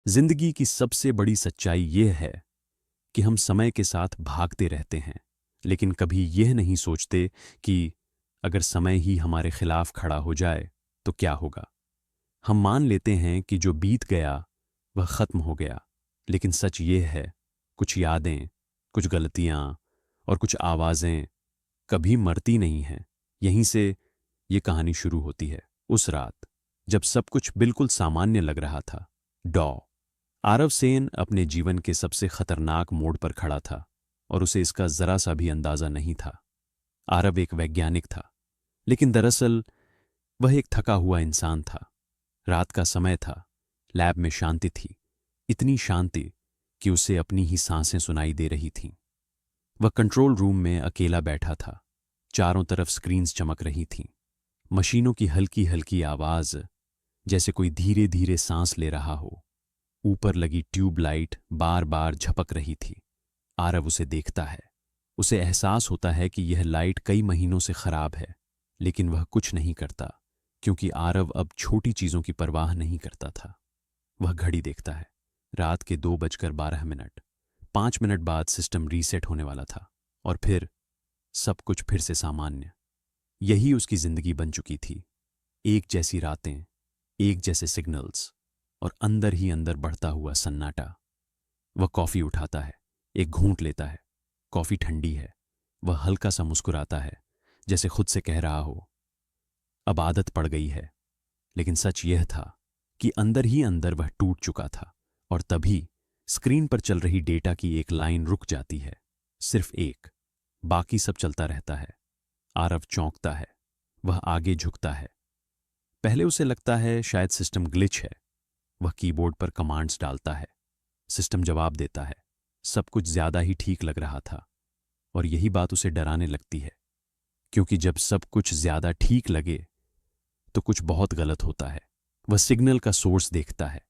जिंदगी की सबसे बड़ी सच्चाई यह है कि हम समय के साथ भागते रहते हैं, लेकिन कभी यह नहीं सोचते कि अगर समय ही हमारे खिलाफ खड़ा हो जाए तो क्या होगा। हम मान लेते हैं कि जो बीत गया वह खत्म हो गया, लेकिन सच ये है, कुछ यादें, कुछ गलतियां और कुछ आवाजें कभी मरती नहीं हैं। यहीं से ये कहानी शुरू होती है। उस रात जब सब कुछ बिल्कुल सामान्य लग रहा था, डॉ आरव सेन अपने जीवन के सबसे खतरनाक मोड़ पर खड़ा था और उसे इसका जरा सा भी अंदाजा नहीं था। आरव एक वैज्ञानिक था, लेकिन दरअसल वह एक थका हुआ इंसान था। रात का समय था, लैब में शांति थी, इतनी शांति कि उसे अपनी ही सांसें सुनाई दे रही थीं। वह कंट्रोल रूम में अकेला बैठा था। चारों तरफ स्क्रीन्स चमक रही थीं, मशीनों की हल्की हल्की आवाज, जैसे कोई धीरे धीरे सांस ले रहा हो। ऊपर लगी ट्यूबलाइट बार बार झपक रही थी। आरव उसे देखता है। उसे एहसास होता है कि यह लाइट कई महीनों से खराब है, लेकिन वह कुछ नहीं करता, क्योंकि आरव अब छोटी चीजों की परवाह नहीं करता था। वह घड़ी देखता है। रात के 2:12। 5 मिनट बाद सिस्टम रीसेट होने वाला था और फिर सब कुछ फिर से सामान्य। यही उसकी जिंदगी बन चुकी थी। एक जैसी रातें, एक जैसे सिग्नल्स और अंदर ही अंदर बढ़ता हुआ सन्नाटा। वह कॉफी उठाता है, एक घूंट लेता है। कॉफी ठंडी है। वह हल्का सा मुस्कुराता है, जैसे खुद से कह रहा हो, अब आदत पड़ गई है। लेकिन सच यह था कि अंदर ही अंदर वह टूट चुका था। और तभी स्क्रीन पर चल रही डेटा की एक लाइन रुक जाती है, सिर्फ एक। बाकी सब चलता रहता है। आरव चौंकता है। वह आगे झुकता है। पहले उसे लगता है शायद सिस्टम ग्लिच है। वह कीबोर्ड पर कमांड्स डालता है। सिस्टम जवाब देता है। सब कुछ ज्यादा ही ठीक लग रहा था। और यही बात उसे डराने लगती है, क्योंकि जब सब कुछ ज्यादा ठीक लगे तो कुछ बहुत गलत होता है। वह सिग्नल का सोर्स देखता है।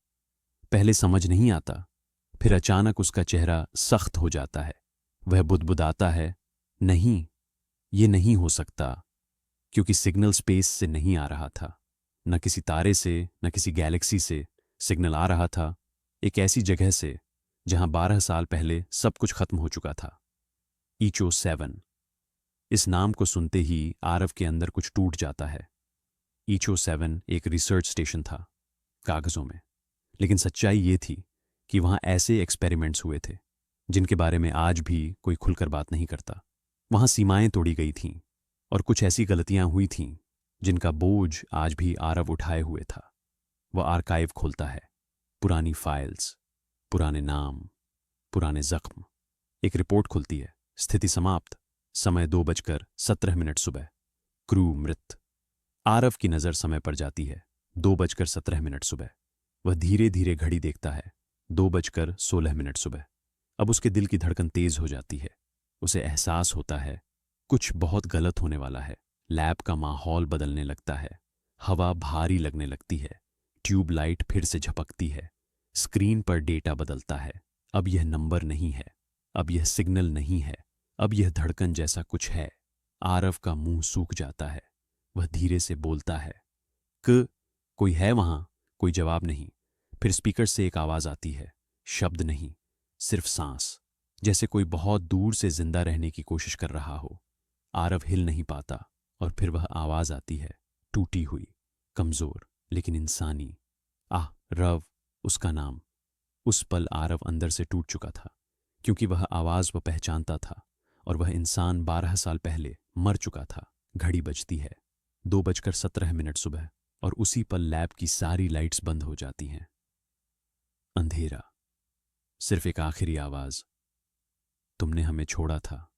पहले समझ नहीं आता, फिर अचानक उसका चेहरा सख्त हो जाता है। वह बुदबुदाता है, नहीं, ये नहीं हो सकता, क्योंकि सिग्नल स्पेस से नहीं आ रहा था, न किसी तारे से, न किसी गैलेक्सी से। सिग्नल आ रहा था एक ऐसी जगह से जहां 12 साल पहले सब कुछ खत्म हो चुका था। ईचो 7। इस नाम को सुनते ही आरव के अंदर कुछ टूट जाता है। ईचो 7 एक रिसर्च स्टेशन था, कागजों में। लेकिन सच्चाई ये थी कि वहां ऐसे एक्सपेरिमेंट्स हुए थे जिनके बारे में आज भी कोई खुलकर बात नहीं करता। वहां सीमाएं तोड़ी गई थीं और कुछ ऐसी गलतियां हुई थीं जिनका बोझ आज भी आरव उठाए हुए था। वह आर्काइव खोलता है। पुरानी फाइल्स, पुराने नाम, पुराने जख्म। एक रिपोर्ट खुलती है। स्थिति समाप्त। समय 2:17 सुबह। क्रू मृत। आरव की नजर समय पर जाती है। 2:17 सुबह। वह धीरे धीरे घड़ी देखता है। 2:16 सुबह। अब उसके दिल की धड़कन तेज हो जाती है। उसे एहसास होता है कुछ बहुत गलत होने वाला है। लैब का माहौल बदलने लगता है। हवा भारी लगने लगती है। ट्यूबलाइट फिर से झपकती है। स्क्रीन पर डेटा बदलता है। अब यह नंबर नहीं है, अब यह सिग्नल नहीं है, अब यह धड़कन जैसा कुछ है। आरव का मुंह सूख जाता है। वह धीरे से बोलता है, कोई है वहां? कोई जवाब नहीं। फिर स्पीकर से एक आवाज आती है। शब्द नहीं, सिर्फ सांस, जैसे कोई बहुत दूर से जिंदा रहने की कोशिश कर रहा हो। आरव हिल नहीं पाता और फिर वह आवाज आती है, टूटी हुई, कमजोर, लेकिन इंसानी। आह, रव, उसका नाम। उस पल आरव अंदर से टूट चुका था, क्योंकि वह आवाज वह पहचानता था और वह इंसान 12 साल पहले मर चुका था। घड़ी बजती है। 2:17 सुबह और उसी पल लैब की सारी लाइट्स बंद हो जाती हैं। अंधेरा। सिर्फ एक आखिरी आवाज, तुमने हमें छोड़ा था।